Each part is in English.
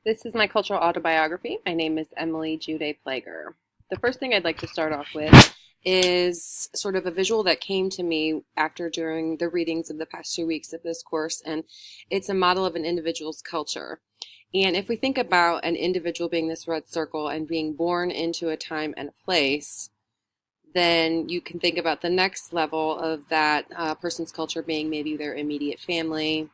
This is my cultural autobiography. My name is Emily Jude Plager. The first thing I'd like to start off with is sort of a visual that came to me during the readings of the past 2 weeks of this course, and it's a model of an individual's culture. And if we think about an individual being this red circle and being born into a time and a place, then you can think about the next level of that person's culture being maybe their immediate family,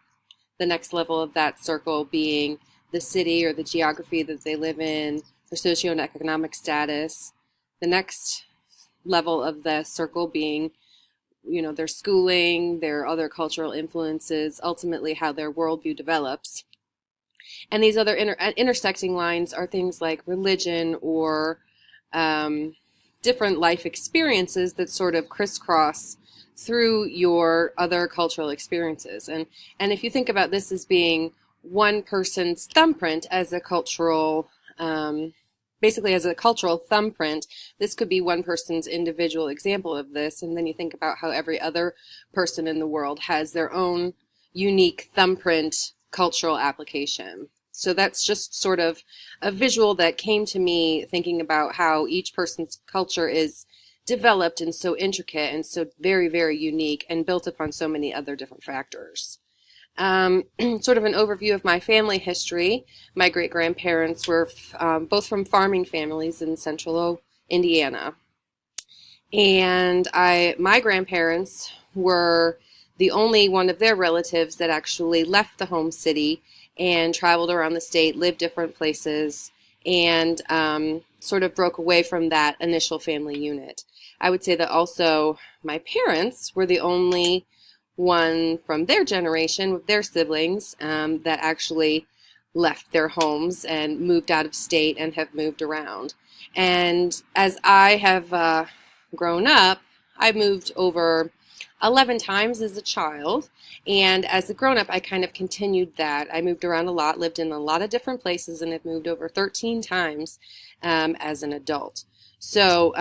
the next level of that circle being the city or the geography that they live in, their socioeconomic status. The next level of the circle being, their schooling, their other cultural influences, ultimately how their worldview develops. And these other intersecting lines are things like religion or different life experiences that sort of crisscross through your other cultural experiences. And if you think about this as being one person's thumbprint as a cultural, basically as a cultural thumbprint, this could be one person's individual example of this. And then you think about how every other person in the world has their own unique thumbprint cultural application. So that's just sort of a visual that came to me thinking about how each person's culture is developed and so intricate and so very, very unique and built upon so many other different factors. Sort of an overview of my family history. My great-grandparents were both from farming families in central Indiana. And my grandparents were the only one of their relatives that actually left the home city and traveled around the state, lived different places, and sort of broke away from that initial family unit. I would say that also my parents were the only one from their generation with their siblings that actually left their homes and moved out of state and have moved around. And as I have grown up, I moved over 11 times as a child, and as a grown-up I kind of continued that. I moved around a lot, lived in a lot of different places, and have moved over 13 times as an adult. So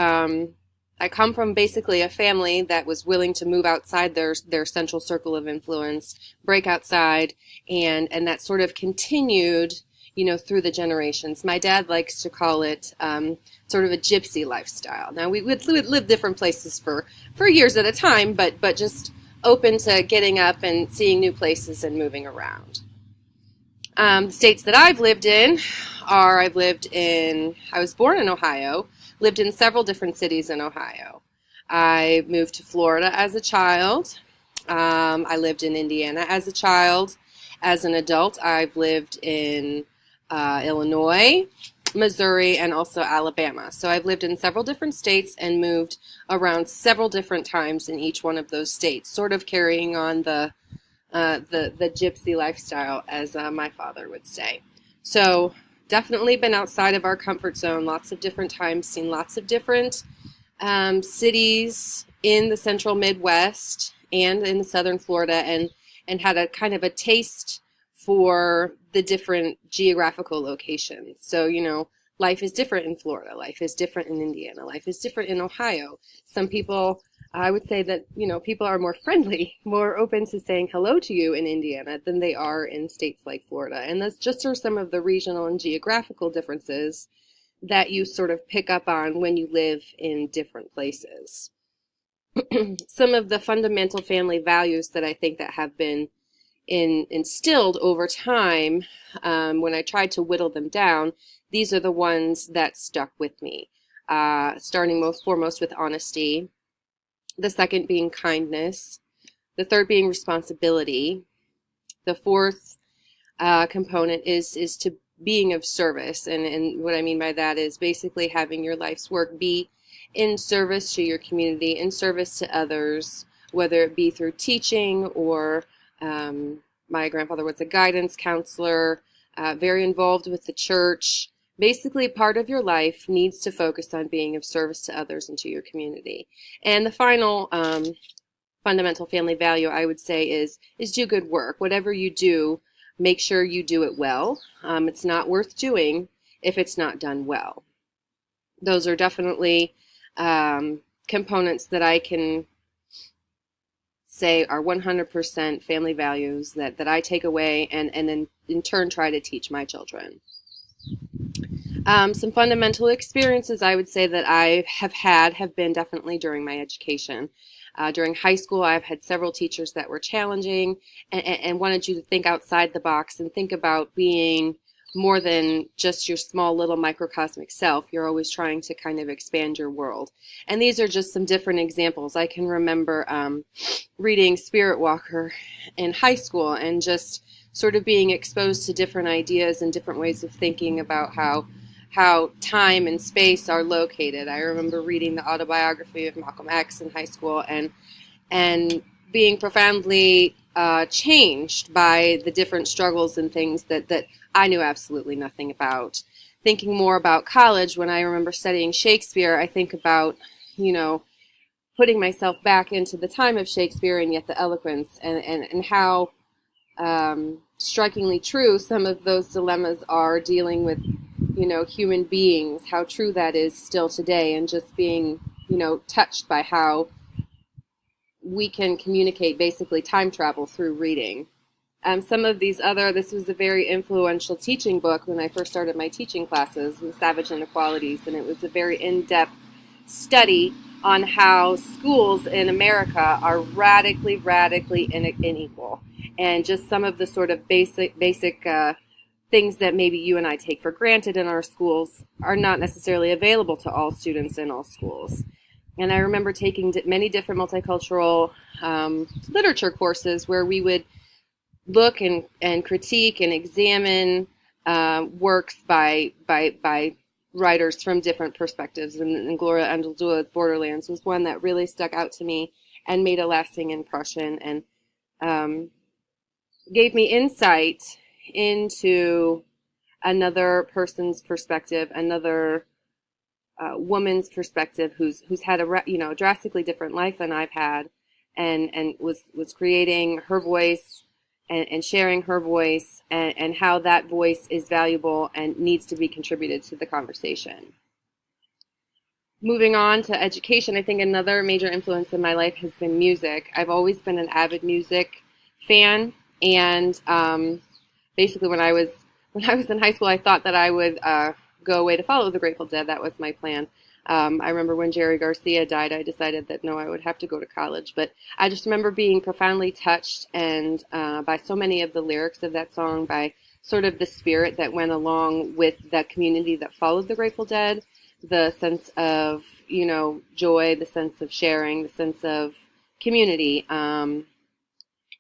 I come from basically a family that was willing to move outside their central circle of influence, break outside, and that sort of continued, through the generations. My dad likes to call it sort of a gypsy lifestyle. Now, we would live different places for years at a time, but just open to getting up and seeing new places and moving around. The states that I've lived in I was born in Ohio, lived in several different cities in Ohio. I moved to Florida as a child. I lived in Indiana as a child. As an adult, I've lived in Illinois, Missouri, and also Alabama. So I've lived in several different states and moved around several different times in each one of those states, sort of carrying on the gypsy lifestyle, as my father would say. So definitely been outside of our comfort zone lots of different times, seen lots of different cities in the central Midwest and in the southern Florida, and had a kind of a taste for the different geographical locations. So, life is different in Florida, life is different in Indiana, life is different in Ohio. Some people, I would say that, people are more friendly, more open to saying hello to you in Indiana than they are in states like Florida. And that's just some of the regional and geographical differences that you sort of pick up on when you live in different places. Some of the fundamental family values that I think that have been instilled over time, when I tried to whittle them down, these are the ones that stuck with me. Starting most foremost with honesty, the second being kindness, the third being responsibility, the fourth component is to being of service, and what I mean by that is basically having your life's work be in service to your community, in service to others, whether it be through teaching or my grandfather was a guidance counselor, very involved with the church. Basically, part of your life needs to focus on being of service to others and to your community. And the final fundamental family value, I would say, is do good work. Whatever you do, make sure you do it well. It's not worth doing if it's not done well. Those are definitely components that I can say are 100% family values that I take away and then in turn try to teach my children. Some fundamental experiences I would say that I have been definitely during my education. During high school, I've had several teachers that were challenging and wanted you to think outside the box and think about being more than just your small little microcosmic self. You're always trying to kind of expand your world. And these are just some different examples. I can remember reading Spirit Walker in high school and just sort of being exposed to different ideas and different ways of thinking about how time and space are located. I remember reading the autobiography of Malcolm X in high school and being profoundly changed by the different struggles and things that I knew absolutely nothing about. Thinking more about college, when I remember studying Shakespeare, I think about, putting myself back into the time of Shakespeare and yet the eloquence and how strikingly true some of those dilemmas are dealing with, human beings, how true that is still today, and just being, touched by how we can communicate basically time travel through reading. This was a very influential teaching book when I first started my teaching classes, The Savage Inequalities, and it was a very in-depth study on how schools in America are radically unequal, and just some of the sort of basic things that maybe you and I take for granted in our schools are not necessarily available to all students in all schools. And I remember taking many different multicultural literature courses where we would look and critique and examine works by writers from different perspectives. And Gloria Anzaldúa's Borderlands was one that really stuck out to me and made a lasting impression and gave me insight into another person's perspective, another woman's perspective who's had a drastically different life than I've had, and was creating her voice and sharing her voice and how that voice is valuable and needs to be contributed to the conversation. Moving on to education, I think another major influence in my life has been music. I've always been an avid music fan, and basically when I was in high school, I thought that I would go away to follow the Grateful Dead. That was my plan. I remember when Jerry Garcia died, I decided that no, I would have to go to college. But I just remember being profoundly touched and by so many of the lyrics of that song, by sort of the spirit that went along with that community that followed the Grateful Dead, the sense of, joy, the sense of sharing, the sense of community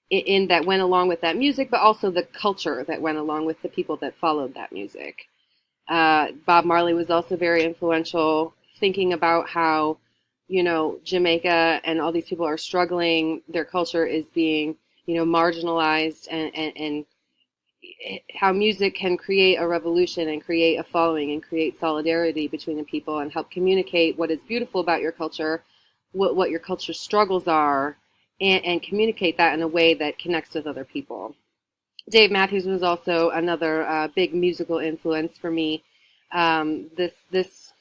in that went along with that music, but also the culture that went along with the people that followed that music. Bob Marley was also very influential, thinking about how, Jamaica and all these people are struggling. Their culture is being, marginalized, and how music can create a revolution and create a following and create solidarity between the people and help communicate what is beautiful about your culture, what your culture's struggles are, and communicate that in a way that connects with other people. Dave Matthews was also another big musical influence for me. This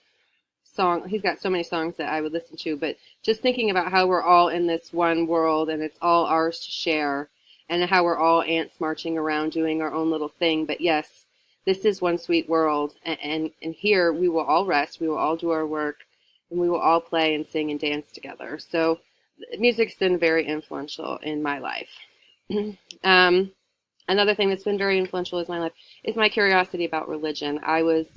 song, he's got so many songs that I would listen to, but just thinking about how we're all in this one world and it's all ours to share, and how we're all ants marching around doing our own little thing. But yes, this is one sweet world, and here we will all rest, we will all do our work, and we will all play and sing and dance together. So music's been very influential in my life. Another thing that's been very influential in my life is my curiosity about religion. I was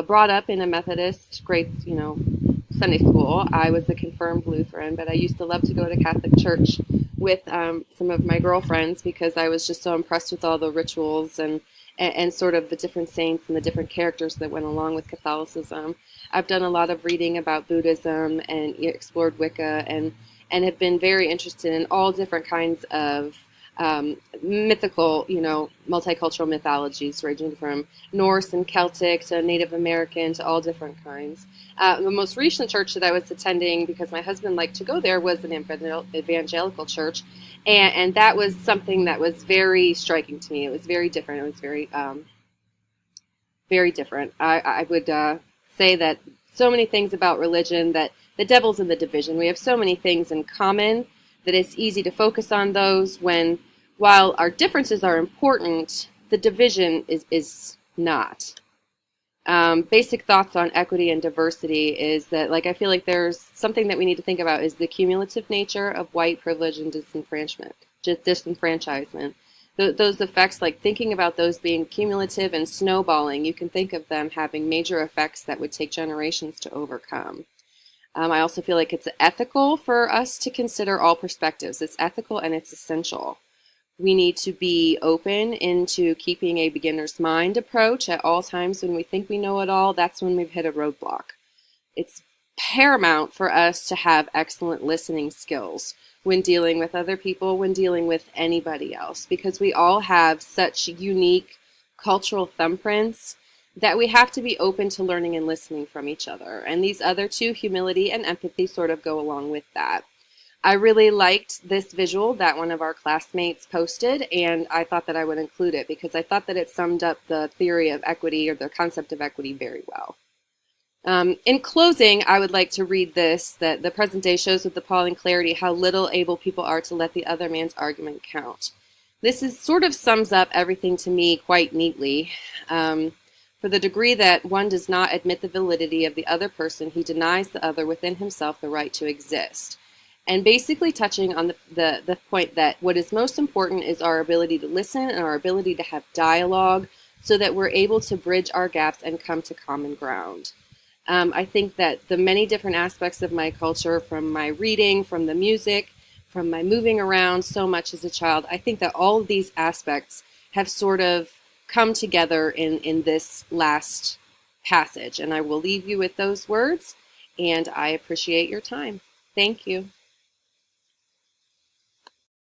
brought up in a Methodist Sunday school. I was a confirmed Lutheran, but I used to love to go to Catholic church with some of my girlfriends because I was just so impressed with all the rituals and sort of the different saints and the different characters that went along with Catholicism. I've done a lot of reading about Buddhism and explored Wicca and have been very interested in all different kinds of mythical, multicultural mythologies, ranging from Norse and Celtic to Native American to all different kinds. The most recent church that I was attending, because my husband liked to go there, was an evangelical church, and that was something that was very striking to me. It was very different. It was very, very different. I would say that so many things about religion, that the devil's in the division. We have so many things in common, that it's easy to focus on those when, while our differences are important, the division is not. Basic thoughts on equity and diversity is that, like, I feel like there's something that we need to think about is the cumulative nature of white privilege and disenfranchisement. Those effects, like thinking about those being cumulative and snowballing, you can think of them having major effects that would take generations to overcome. I also feel like it's ethical for us to consider all perspectives. It's ethical and it's essential. We need to be open into keeping a beginner's mind approach at all times. When we think we know it all, that's when we've hit a roadblock. It's paramount for us to have excellent listening skills when dealing with other people, when dealing with anybody else, because we all have such unique cultural thumbprints that we have to be open to learning and listening from each other. And these other two, humility and empathy, sort of go along with that. I really liked this visual that one of our classmates posted, and I thought that I would include it because I thought that it summed up the theory of equity, or the concept of equity, very well. In closing, I would like to read this, that the present day shows with appalling clarity how little able people are to let the other man's argument count. This is sort of sums up everything to me quite neatly. For the degree that one does not admit the validity of the other person, he denies the other within himself the right to exist. And basically touching on the point that what is most important is our ability to listen and our ability to have dialogue so that we're able to bridge our gaps and come to common ground. I think that the many different aspects of my culture, from my reading, from the music, from my moving around so much as a child, I think that all of these aspects have sort of come together in this last passage. And I will leave you with those words, and I appreciate your time. Thank you.